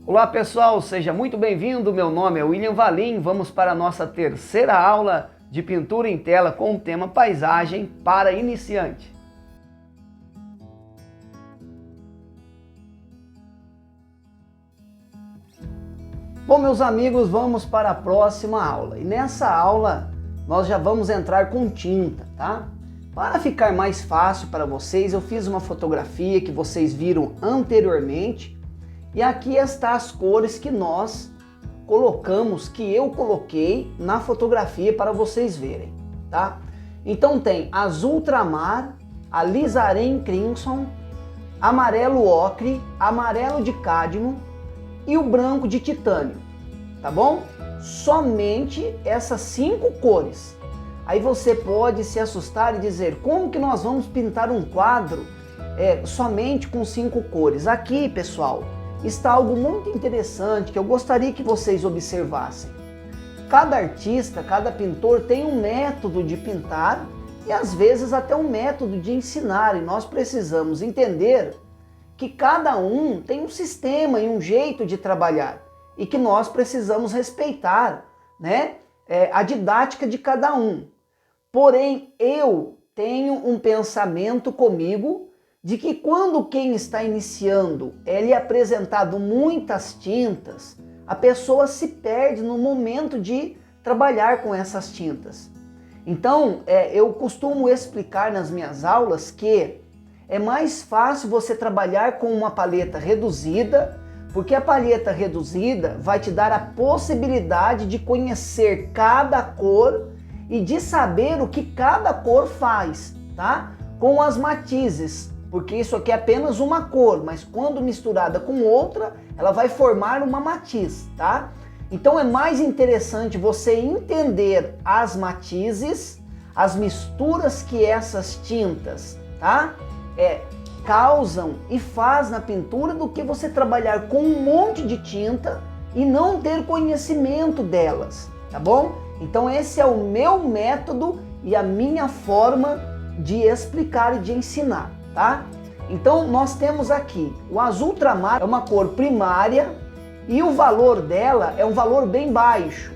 Olá pessoal, seja muito bem-vindo, meu nome é William Valim, vamos para a nossa terceira aula de pintura em tela com o tema paisagem para iniciante. Bom meus amigos, vamos para a próxima aula e nessa aula nós já vamos entrar com tinta, tá? Para ficar mais fácil para vocês, eu fiz uma fotografia que vocês viram anteriormente. E aqui estão as cores que nós colocamos, que eu coloquei na fotografia para vocês verem, tá? Então tem azul ultramar, alizarim crimson, amarelo ocre, amarelo de cádmio e o branco de titânio, tá bom? Somente essas 5 cores. Aí você pode se assustar e dizer, como que nós vamos pintar um quadro somente com 5 cores? Aqui, pessoal, está algo muito interessante que eu gostaria que vocês observassem. Cada artista, cada pintor tem um método de pintar e às vezes até um método de ensinar, e nós precisamos entender que cada um tem um sistema e um jeito de trabalhar e que nós precisamos respeitar, né, a didática de cada um. Porém, eu tenho um pensamento comigo de que quando quem está iniciando ele é apresentado muitas tintas, a pessoa se perde no momento de trabalhar com essas tintas. Então, eu costumo explicar nas minhas aulas que é mais fácil você trabalhar com uma paleta reduzida, porque a paleta reduzida vai te dar a possibilidade de conhecer cada cor e de saber o que cada cor faz, tá? Com as matizes. Porque isso aqui é apenas uma cor, mas quando misturada com outra, ela vai formar uma matiz, tá? Então é mais interessante você entender as matizes, as misturas que essas tintas, tá? Causam e faz na pintura do que você trabalhar com um monte de tinta e não ter conhecimento delas, tá bom? Então esse é o meu método e a minha forma de explicar e de ensinar. Tá? Então nós temos aqui o azul ultramar, é uma cor primária e o valor dela é um valor bem baixo.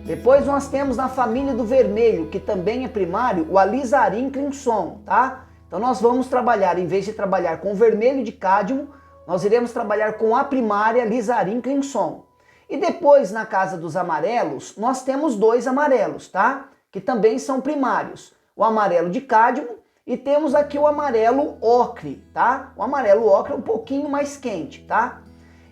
Depois nós temos na família do vermelho, que também é primário, o alizarim crimson, tá? Então nós vamos trabalhar, em vez de trabalhar com o vermelho de cádmio, nós iremos trabalhar com a primária alizarim crimson. E depois na casa dos amarelos, nós temos 2 amarelos, tá? Que também são primários, o amarelo de cádmio e temos aqui o amarelo ocre, tá? O amarelo ocre é um pouquinho mais quente, tá?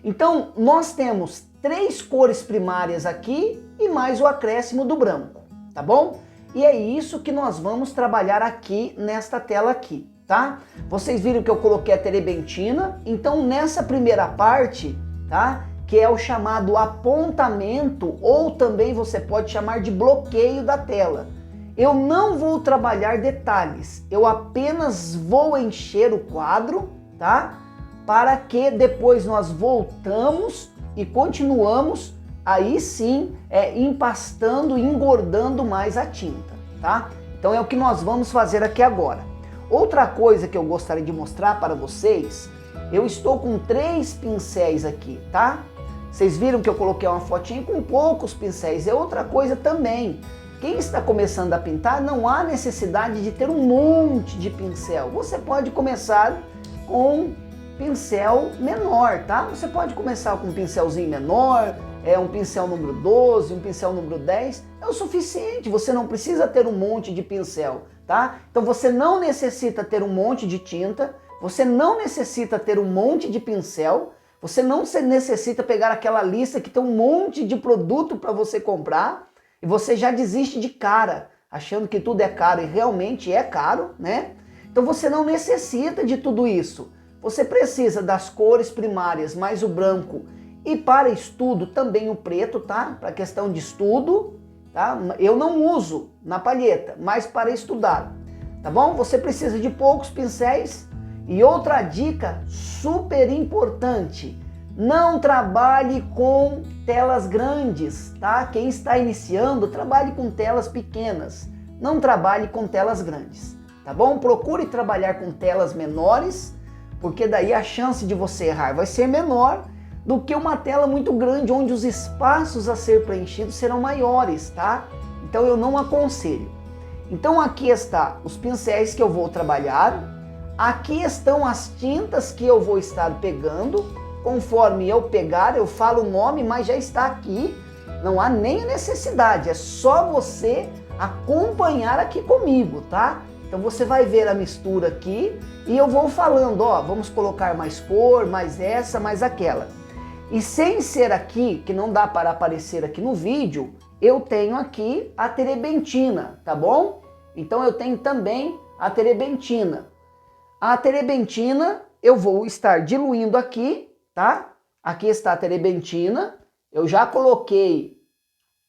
Então, nós temos 3 cores primárias aqui e mais o acréscimo do branco, tá bom? E é isso que nós vamos trabalhar aqui nesta tela aqui, tá? Vocês viram que eu coloquei a terebentina, então nessa primeira parte, tá? Que é o chamado apontamento, ou também você pode chamar de bloqueio da tela. Eu não vou trabalhar detalhes, eu apenas vou encher o quadro, tá? Para que depois nós voltamos e continuamos, aí sim, empastando e engordando mais a tinta, tá? Então é o que nós vamos fazer aqui agora. Outra coisa que eu gostaria de mostrar para vocês, eu estou com 3 pincéis aqui, tá? Vocês viram que eu coloquei uma fotinha com poucos pincéis, é outra coisa também. Quem está começando a pintar, não há necessidade de ter um monte de pincel. Você pode começar com pincel menor, tá? Você pode começar com um pincelzinho menor, um pincel número 12, um pincel número 10. É o suficiente, você não precisa ter um monte de pincel, tá? Então você não necessita ter um monte de tinta, você não necessita ter um monte de pincel, você não necessita pegar aquela lista que tem um monte de produto para você comprar, e você já desiste de cara, achando que tudo é caro, e realmente é caro, né? Então você não necessita de tudo isso. Você precisa das cores primárias, mais o branco, e para estudo também o preto, tá? Para questão de estudo, tá? Eu não uso na palheta, mas para estudar, tá bom? Você precisa de poucos pincéis. E outra dica super importante, não trabalhe com telas grandes, tá? Quem está iniciando, trabalhe com telas pequenas. Não trabalhe com telas grandes, tá bom? Procure trabalhar com telas menores, porque daí a chance de você errar vai ser menor do que uma tela muito grande, onde os espaços a ser preenchidos serão maiores, tá? Então eu não aconselho. Então aqui está os pincéis que eu vou trabalhar, aqui estão as tintas que eu vou estar pegando, conforme eu pegar eu falo o nome, mas já está aqui, não há nem necessidade, é só você acompanhar aqui comigo, tá? Então você vai ver a mistura aqui e eu vou falando, ó, vamos colocar mais cor, mais essa, mais aquela. E sem ser aqui, que não dá para aparecer aqui no vídeo, eu tenho aqui a terebentina, tá bom? Então eu tenho também a terebentina. A terebentina eu vou estar diluindo aqui, tá? Aqui está a terebentina, eu já coloquei,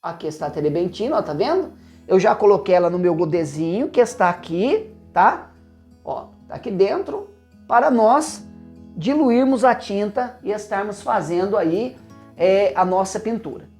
aqui está a terebentina, ó, tá vendo? Eu já coloquei ela no meu godezinho, que está aqui, tá? Ó, tá aqui dentro, para nós diluirmos a tinta e estarmos fazendo aí a nossa pintura.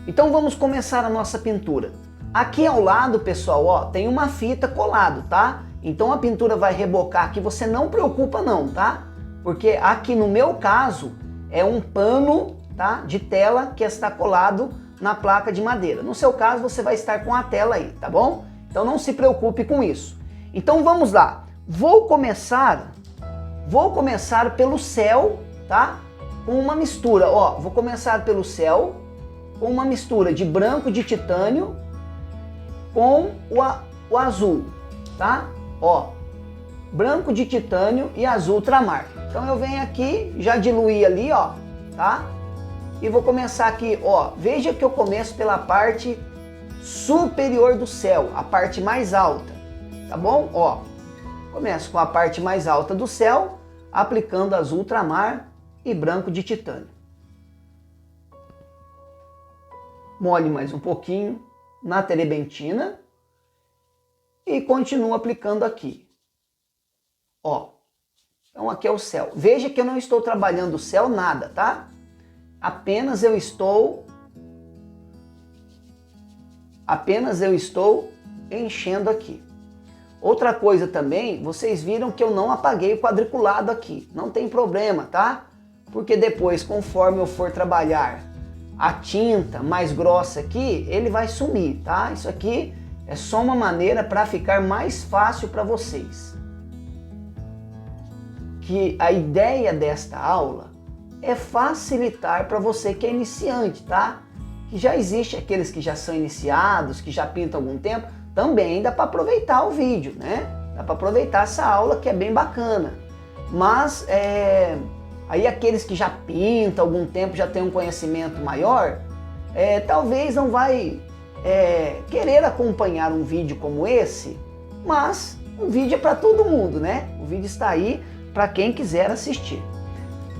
Então vamos começar a nossa pintura. Aqui ao lado, pessoal, ó, tem uma fita colado, tá? Então a pintura vai rebocar aqui, você não preocupa não, tá? Porque aqui no meu caso é um pano, tá, de tela que está colado na placa de madeira. No seu caso você vai estar com a tela aí, tá bom? Então não se preocupe com isso. Então vamos lá. Vou começar pelo céu, tá? Com uma mistura, ó, vou começar pelo céu com uma mistura de branco de titânio com o azul, tá? Ó, branco de titânio e azul ultramar. Então eu venho aqui, já diluí ali, ó, tá? E vou começar aqui, ó, veja que eu começo pela parte superior do céu, a parte mais alta, tá bom? Ó, começo com a parte mais alta do céu, aplicando azul ultramar e branco de titânio. Molhe mais um pouquinho na terebentina e continuo aplicando aqui. Ó, então aqui é o céu. Veja que eu não estou trabalhando o céu nada, tá? Apenas eu estou enchendo aqui. Outra coisa também, vocês viram que eu não apaguei o quadriculado aqui. Não tem problema, tá? Porque depois, conforme eu for trabalhar a tinta mais grossa aqui, ele vai sumir, tá? Isso aqui é só uma maneira para ficar mais fácil para vocês. Que a ideia desta aula é facilitar para você que é iniciante, tá? Que já existe aqueles que já são iniciados, que já pintam há algum tempo, também dá para aproveitar o vídeo, né? Dá para aproveitar essa aula que é bem bacana. Mas aí aqueles que já pintam há algum tempo, já tem um conhecimento maior, talvez não vai querer acompanhar um vídeo como esse, mas o vídeo é para todo mundo, né? O vídeo está aí para quem quiser assistir.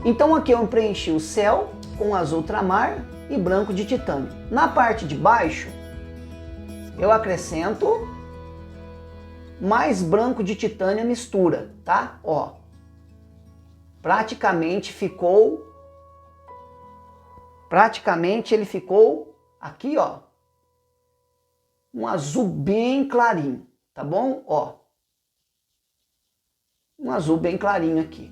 Então aqui eu preenchi o céu com azul ultramar e branco de titânio. Na parte de baixo, eu acrescento mais branco de titânio à mistura, tá? Ó, praticamente ele ficou aqui, ó, um azul bem clarinho, tá bom? Ó, um azul bem clarinho aqui.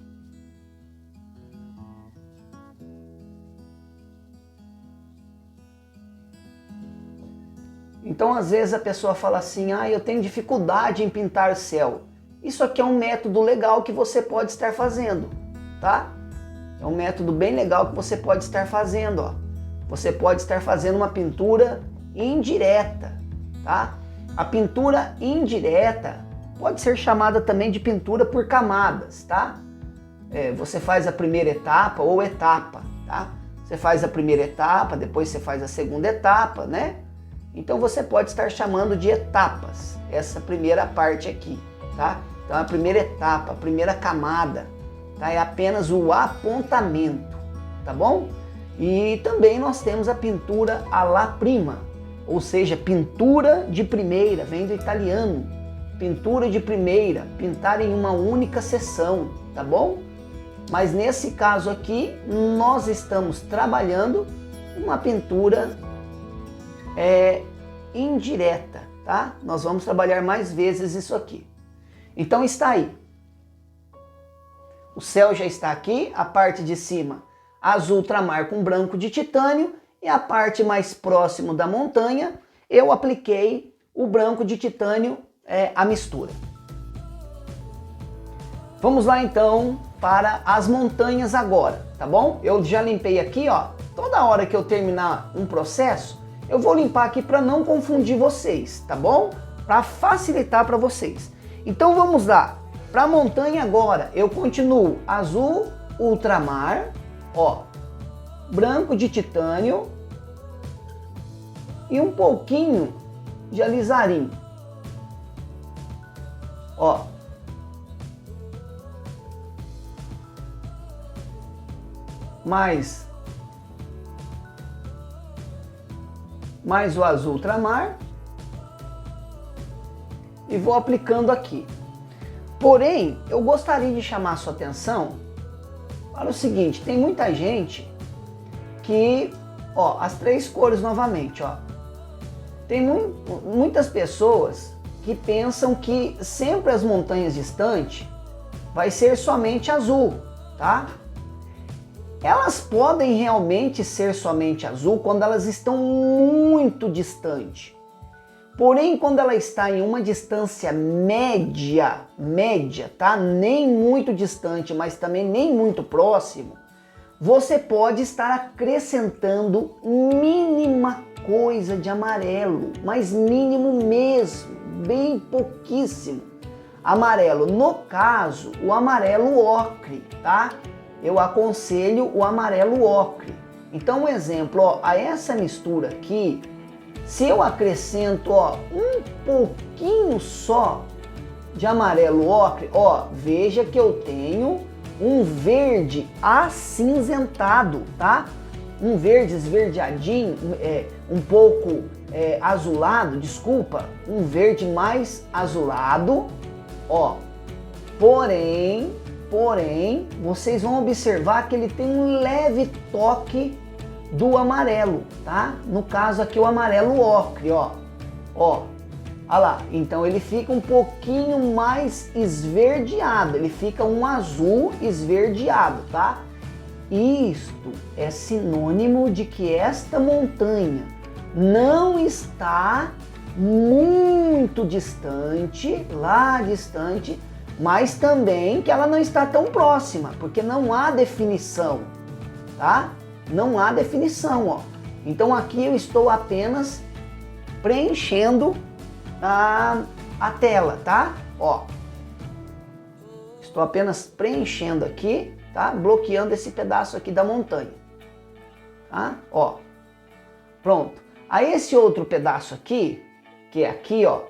Então, às vezes a pessoa fala assim, eu tenho dificuldade em pintar céu. Isso aqui é um método legal que você pode estar fazendo, tá? É um método bem legal que você pode estar fazendo, ó. Você pode estar fazendo uma pintura indireta, tá? A pintura indireta pode ser chamada também de pintura por camadas, tá? Você faz a primeira etapa ou etapa, tá? Você faz a primeira etapa, depois você faz a segunda etapa, né? Então você pode estar chamando de etapas, essa primeira parte aqui, tá? Então a primeira etapa, a primeira camada, tá? É apenas o apontamento, tá bom? E também nós temos a pintura alla prima, ou seja, pintura de primeira, vem do italiano. Pintura de primeira, pintar em uma única sessão, tá bom? Mas nesse caso aqui, nós estamos trabalhando uma pintura indireta, tá? Nós vamos trabalhar mais vezes isso aqui. Então está aí. O céu já está aqui, a parte de cima azul ultramar com branco de titânio e a parte mais próximo da montanha eu apliquei o branco de titânio, a mistura. Vamos lá então para as montanhas agora, tá bom? Eu já limpei aqui, ó. Toda hora que eu terminar um processo, eu vou limpar aqui para não confundir vocês, tá bom? Para facilitar para vocês. Então vamos lá. Para a montanha agora, eu continuo azul ultramar, ó, branco de titânio e um pouquinho de alizarim, ó. Mais o azul ultramar e vou aplicando aqui. Porém, eu gostaria de chamar a sua atenção para o seguinte, tem muita gente que, ó, as três cores novamente, ó. Tem muitas pessoas que pensam que sempre as montanhas distantes vai ser somente azul, tá? Elas podem realmente ser somente azul quando elas estão muito distantes. Porém, quando ela está em uma distância média, tá? Nem muito distante, mas também nem muito próximo, você pode estar acrescentando mínima coisa de amarelo, mas mínimo mesmo, bem pouquíssimo amarelo. No caso, o amarelo ocre, tá? Eu aconselho o amarelo ocre. Então, um exemplo, ó, a essa mistura aqui, se eu acrescento, ó, um pouquinho só de amarelo ocre, ó, veja que eu tenho um verde acinzentado, tá? Um verde esverdeadinho, um pouco azulado, desculpa, um verde mais azulado, ó. Porém, vocês vão observar que ele tem um leve toque do amarelo, tá? No caso aqui o amarelo ocre, ó. Ó, olha lá. Então ele fica um pouquinho mais esverdeado, ele fica um azul esverdeado, tá? Isto é sinônimo de que esta montanha não está muito distante, lá distante, mas também que ela não está tão próxima, porque não há definição, tá? Não há definição, ó. Então aqui eu estou apenas preenchendo a tela, tá? Ó, estou apenas preenchendo aqui, tá? Bloqueando esse pedaço aqui da montanha, tá? Ó, pronto. Aí esse outro pedaço aqui, que é aqui, ó,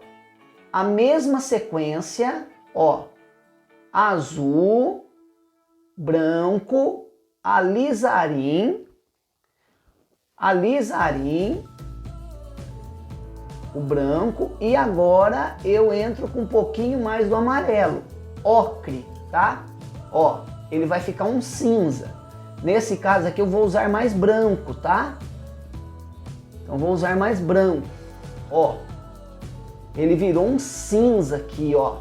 a mesma sequência, ó, azul, branco, alizarim, o branco, e agora eu entro com um pouquinho mais do amarelo, ocre, tá? Ó, ele vai ficar um cinza. Nesse caso aqui eu vou usar mais branco, tá? Então vou usar mais branco, ó. Ele virou um cinza aqui, ó.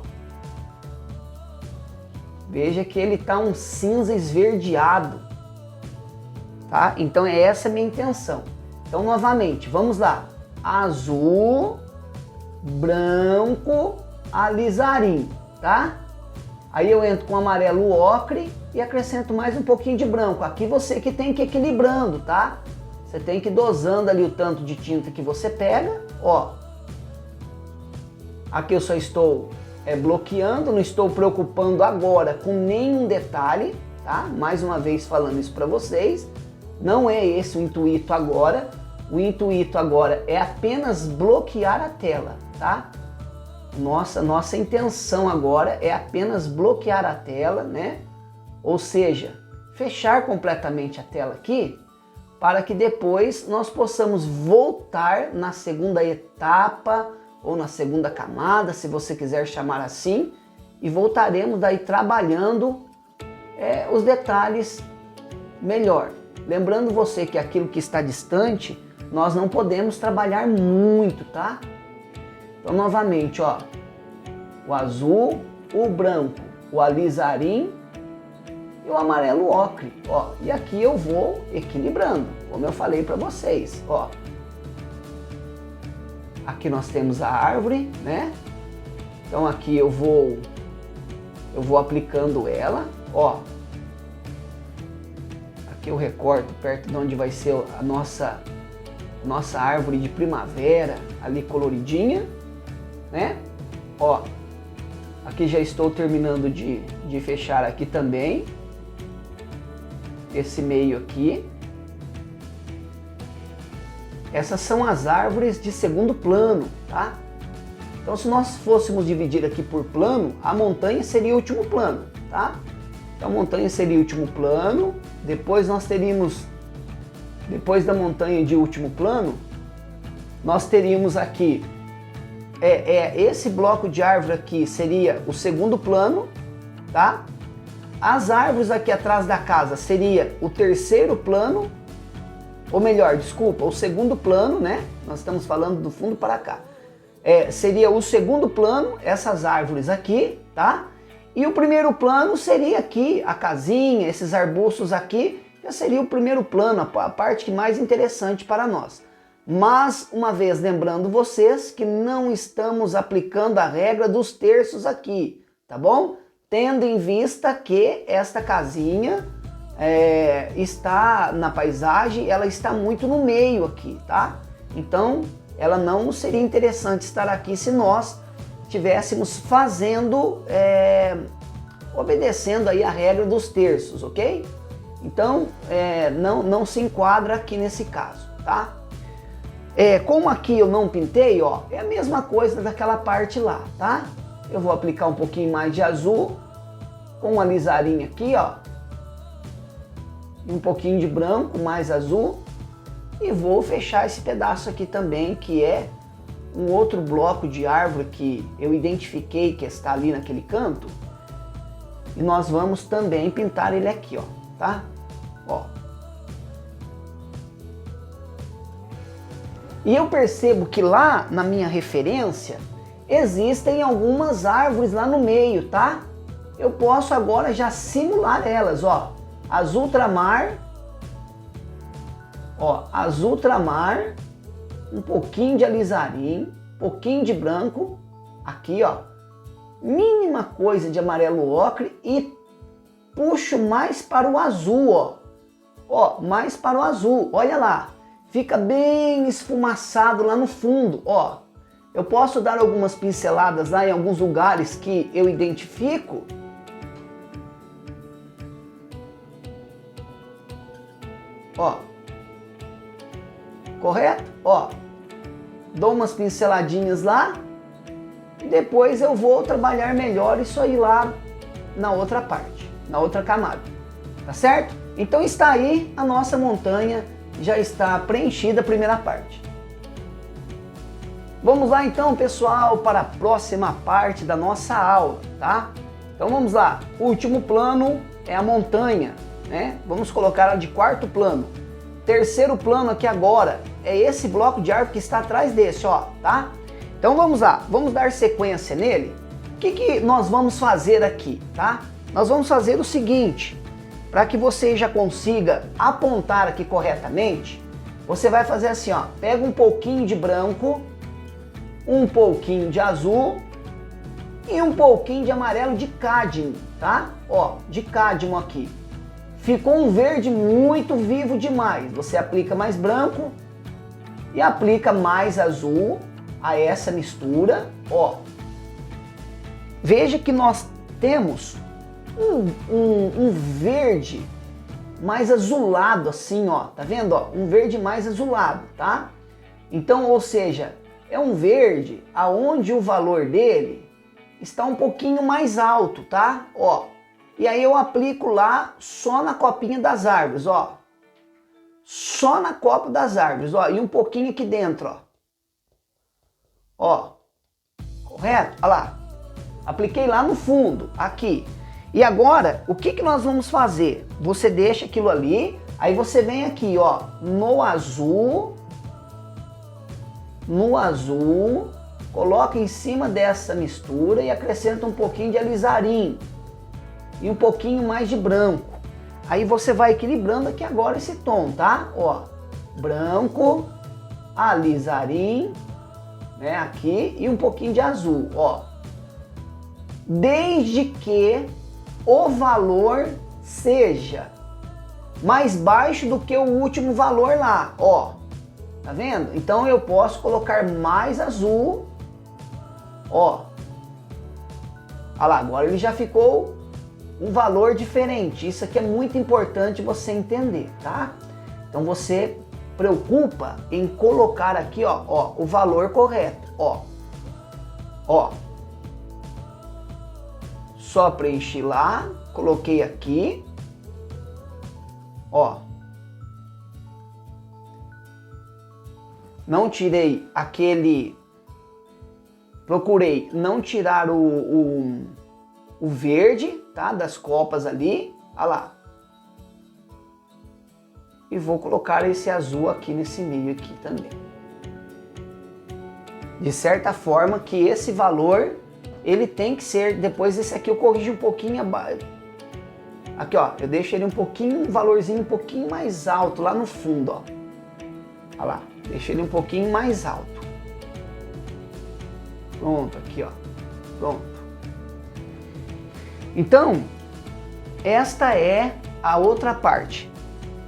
Veja que ele tá um cinza esverdeado, tá? Então é essa a minha intenção. Então novamente, vamos lá. Azul, branco, alizarim, tá? Aí eu entro com amarelo ocre e acrescento mais um pouquinho de branco. Aqui você que tem que ir equilibrando, tá? Você tem que ir dosando ali o tanto de tinta que você pega, ó. Aqui eu só estou bloqueando, não estou preocupando agora com nenhum detalhe, tá? Mais uma vez falando isso para vocês, não é esse o intuito agora. O intuito agora é apenas bloquear a tela, tá? Nossa intenção agora é apenas bloquear a tela, né? Ou seja, fechar completamente a tela aqui, para que depois nós possamos voltar na segunda etapa ou na segunda camada, se você quiser chamar assim, e voltaremos daí trabalhando os detalhes melhor. Lembrando você que aquilo que está distante, nós não podemos trabalhar muito, tá? Então novamente, ó, o azul, o branco, o alizarim, e o amarelo ocre, ó. E aqui eu vou equilibrando, como eu falei para vocês, ó. Aqui nós temos a árvore, né? Então aqui eu vou aplicando ela, ó. Aqui eu recorto perto de onde vai ser a nossa árvore de primavera, ali coloridinha, né? Ó, aqui já estou terminando de fechar aqui também, esse meio aqui. Essas são as árvores de segundo plano, tá? Então se nós fôssemos dividir aqui por plano, a montanha seria o último plano, tá? Então a montanha seria o último plano, depois nós teríamos, depois da montanha de último plano, nós teríamos aqui, esse bloco de árvore aqui seria o segundo plano, tá? As árvores aqui atrás da casa seria o terceiro plano, ou melhor, desculpa, o segundo plano, né? Nós estamos falando do fundo para cá. Seria o segundo plano, essas árvores aqui, tá? E o primeiro plano seria aqui, a casinha, esses arbustos aqui, já seria o primeiro plano, a parte mais interessante para nós. Mas, uma vez lembrando vocês que não estamos aplicando a regra dos terços aqui, tá bom? Tendo em vista que esta casinha está na paisagem, ela está muito no meio aqui, tá? Então, ela não seria interessante estar aqui se nós estivéssemos fazendo, obedecendo aí a regra dos terços, ok? Então, não se enquadra aqui nesse caso, tá? Como aqui eu não pintei, ó, é a mesma coisa daquela parte lá, tá? Eu vou aplicar um pouquinho mais de azul, com um alisarinho aqui, ó, e um pouquinho de branco, mais azul, e vou fechar esse pedaço aqui também, que é um outro bloco de árvore que eu identifiquei que está ali naquele canto, e nós vamos também pintar ele aqui, ó, tá? Ó. E eu percebo que lá na minha referência existem algumas árvores lá no meio, tá? Eu posso agora já simular elas, ó. Azul ultramar, ó, azul ultramar, um pouquinho de alizarim, um pouquinho de branco, aqui, ó, mínima coisa de amarelo ocre e puxo mais para o azul, ó, mais para o azul, olha lá, fica bem esfumaçado lá no fundo, ó. Eu posso dar algumas pinceladas lá em alguns lugares que eu identifico. Ó, correto? Ó, dou umas pinceladinhas lá e depois eu vou trabalhar melhor isso aí lá na outra parte, na outra camada, tá certo? Então está aí a nossa montanha, já está preenchida a primeira parte. Vamos lá então, pessoal, para a próxima parte da nossa aula, tá? Então vamos lá, o último plano é a montanha, né? Vamos colocar ela de quarto plano. Terceiro plano aqui agora é esse bloco de árvore que está atrás desse, ó, tá? Então vamos lá, vamos dar sequência nele. O que nós vamos fazer aqui, tá? Nós vamos fazer o seguinte, para que você já consiga apontar aqui corretamente, você vai fazer assim, ó, pega um pouquinho de branco, um pouquinho de azul e um pouquinho de amarelo de cádmio, tá? Ó, de cádmio aqui. Ficou um verde muito vivo demais. Você aplica mais branco e aplica mais azul a essa mistura, ó. Veja que nós temos um verde mais azulado assim, ó. Tá vendo, ó? Um verde mais azulado, tá? Então, ou seja, é um verde aonde o valor dele está um pouquinho mais alto, tá? Ó, e aí eu aplico lá só na copinha das árvores, ó. Só na copa das árvores, ó, e um pouquinho aqui dentro, ó. Ó, correto? Olha lá. Apliquei lá no fundo, aqui. E agora, o que nós vamos fazer? Você deixa aquilo ali, aí você vem aqui, ó, no azul, coloca em cima dessa mistura e acrescenta um pouquinho de alizarim e um pouquinho mais de branco, Aí você vai equilibrando aqui agora esse tom, tá? Ó, branco, alizarim, né, aqui, e um pouquinho de azul, ó. Desde que o valor seja mais baixo do que o último valor lá, ó. Tá vendo? Então eu posso colocar mais azul, ó. Olha lá, agora ele já ficou um valor diferente. Isso aqui é muito importante você entender, tá? Então você preocupa em colocar aqui, ó, o valor correto, ó. Ó. Só preenchi lá, coloquei aqui, ó. Não tirei aquele... Procurei não tirar o verde, tá? Das copas ali, olha lá. E vou colocar esse azul aqui nesse meio aqui também. De certa forma que esse valor, ele tem que ser... Depois esse aqui eu corrijo um pouquinho abaixo. Aqui, ó, eu deixo ele um valorzinho um pouquinho mais alto lá no fundo, ó. Olha lá, deixo ele um pouquinho mais alto. Pronto, aqui, ó. Pronto. Então, esta é a outra parte.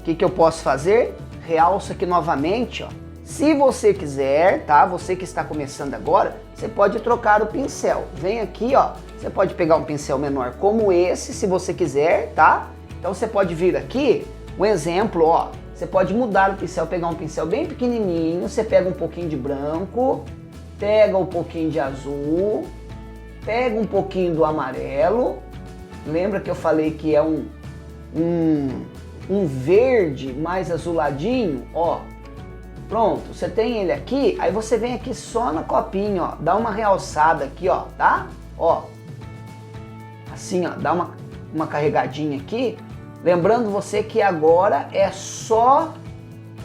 O que eu posso fazer? Realço aqui novamente, ó. Se você quiser, tá? Você que está começando agora, você pode trocar o pincel. Vem aqui, ó. Você pode pegar um pincel menor como esse, se você quiser, tá? Então você pode vir aqui, um exemplo, ó. Você pode mudar o pincel, pegar um pincel bem pequenininho, você pega um pouquinho de branco, pega um pouquinho de azul, pega um pouquinho do amarelo. Lembra que eu falei que é um verde mais azuladinho, ó. Pronto, você tem ele aqui, aí você vem aqui só na copinha, ó, dá uma realçada aqui, ó, tá? Ó, assim, ó, dá uma carregadinha aqui. Lembrando você que agora é só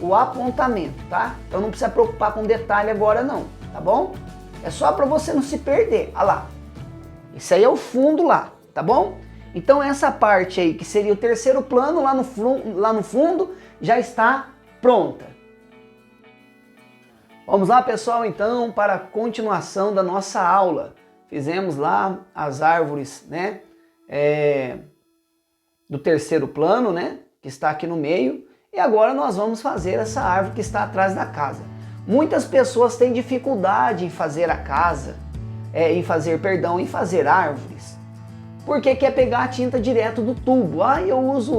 o apontamento, tá? Então não precisa preocupar com detalhe agora não, tá bom? É só para você não se perder, olha lá. Isso aí é o fundo lá, tá bom? Então essa parte aí, que seria o terceiro plano, lá no fundo, já está pronta. Vamos lá, pessoal, então, para a continuação da nossa aula. Fizemos lá as árvores, né, do terceiro plano, né, que está aqui no meio. E agora nós vamos fazer essa árvore que está atrás da casa. Muitas pessoas têm dificuldade em fazer a casa, em fazer árvores, porque quer pegar a tinta direto do tubo. Ah, eu uso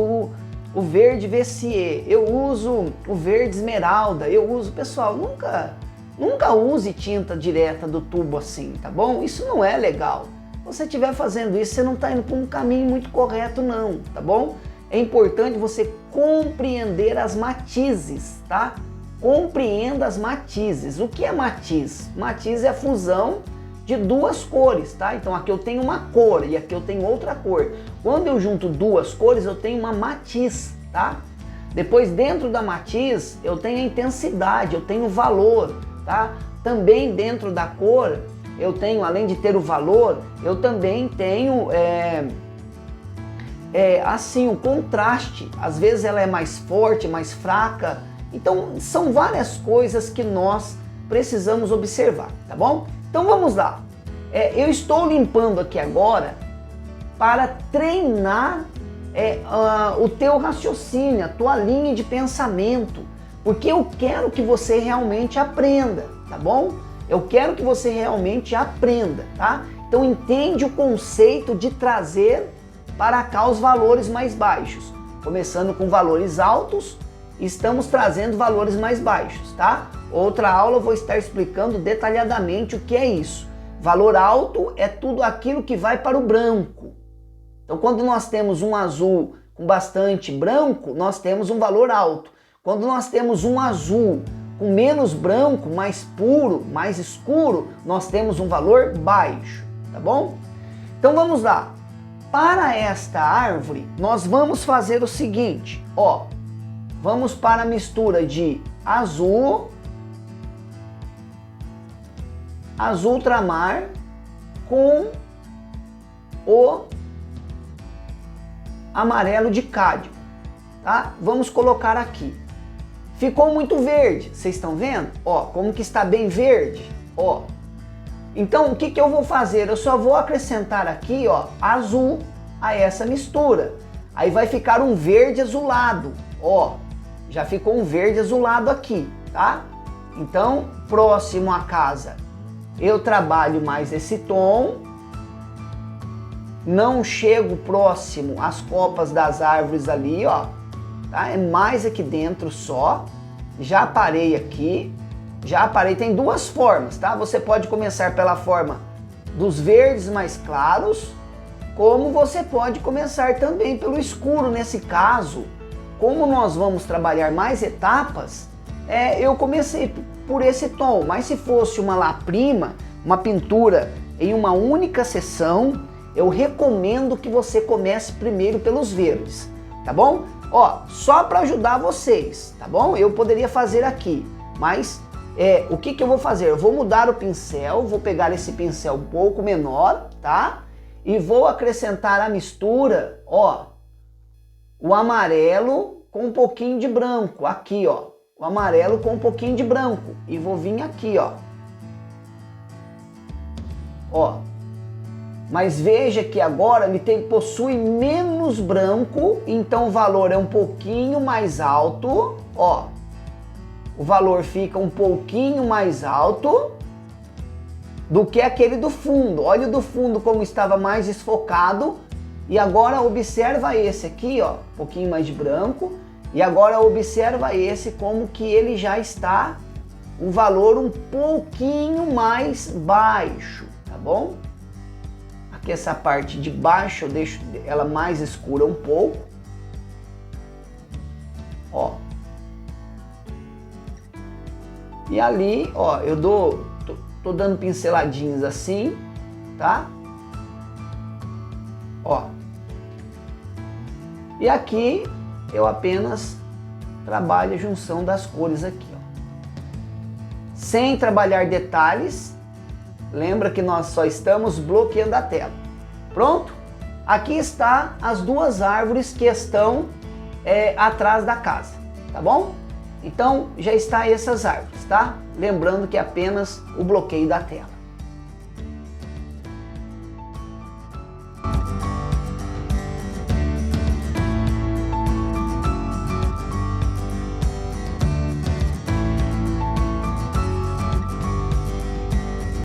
o verde VCE, eu uso o verde esmeralda, eu uso... Pessoal, nunca use tinta direta do tubo assim, tá bom? Isso não é legal. Se você estiver fazendo isso, você não está indo por um caminho muito correto não, tá bom? É importante você compreender as matizes, tá? Compreenda as matizes. O que é matiz? Matiz é a fusão de duas cores, tá? Então aqui eu tenho uma cor e aqui eu tenho outra cor. Quando eu junto duas cores, eu tenho uma matiz, tá? Depois, dentro da matiz, eu tenho a intensidade, eu tenho o valor, tá? Também dentro da cor, eu tenho, além de ter o valor, eu também tenho, assim, o contraste. Às vezes ela é mais forte, mais fraca. Então, são várias coisas que nós precisamos observar, tá bom? Então vamos lá. Eu estou limpando aqui agora para treinar o teu raciocínio, a tua linha de pensamento, porque eu quero que você realmente aprenda, tá bom? Eu quero que você realmente aprenda, tá? Então entende o conceito de trazer para cá os valores mais baixos. Começando com valores altos, estamos trazendo valores mais baixos, tá? Outra aula eu vou estar explicando detalhadamente o que é isso. Valor alto é tudo aquilo que vai para o branco. Então quando nós temos um azul com bastante branco, nós temos um valor alto. Quando nós temos um azul com menos branco, mais puro, mais escuro, nós temos um valor baixo, tá bom? Então vamos lá. Para esta árvore, nós vamos fazer o seguinte, ó. Vamos para a mistura de azul ultramar com o amarelo de cádio. tá? Vamos colocar aqui. Ficou muito verde, vocês estão vendo? Ó, como que está bem verde, ó. Então, o que que eu vou fazer? Eu só vou acrescentar aqui, ó, azul a essa mistura. Aí vai ficar um verde azulado, ó. Já ficou um verde azulado aqui, tá? Então, próximo à casa, eu trabalho mais esse tom. Não chego próximo às copas das árvores ali, ó. Tá? É mais aqui dentro só. Já parei aqui. Já parei. Tem duas formas, tá? Você pode começar pela forma dos verdes mais claros, como você pode começar também pelo escuro. Nesse caso, como nós vamos trabalhar mais etapas, eu comecei por esse tom. Mas se fosse uma laprima, uma pintura em uma única sessão, eu recomendo que você comece primeiro pelos verdes, tá bom? Ó, só para ajudar vocês, tá bom? Eu poderia fazer aqui, mas o que que eu vou fazer? Eu vou mudar o pincel, vou pegar esse pincel um pouco menor, tá? E vou acrescentar a mistura, ó, o amarelo com um pouquinho de branco, aqui, ó. O amarelo com um pouquinho de branco. E vou vir aqui, ó. Ó. Mas veja que agora ele possui menos branco, então o valor é um pouquinho mais alto, ó. O valor fica um pouquinho mais alto do que aquele do fundo. Olha o do fundo como estava mais desfocado. E agora observa esse aqui, ó, um pouquinho mais de branco. E agora observa esse como que ele já está um valor um pouquinho mais baixo, tá bom? Aqui essa parte de baixo eu deixo ela mais escura um pouco. Ó. E ali, ó, eu tô dando pinceladinhas assim, tá? Ó. E aqui eu apenas trabalho a junção das cores aqui, ó. Sem trabalhar detalhes. Lembra que nós só estamos bloqueando a tela. Pronto? Aqui está as duas árvores que estão atrás da casa, tá bom? Então já está essas árvores, tá? Lembrando que é apenas o bloqueio da tela.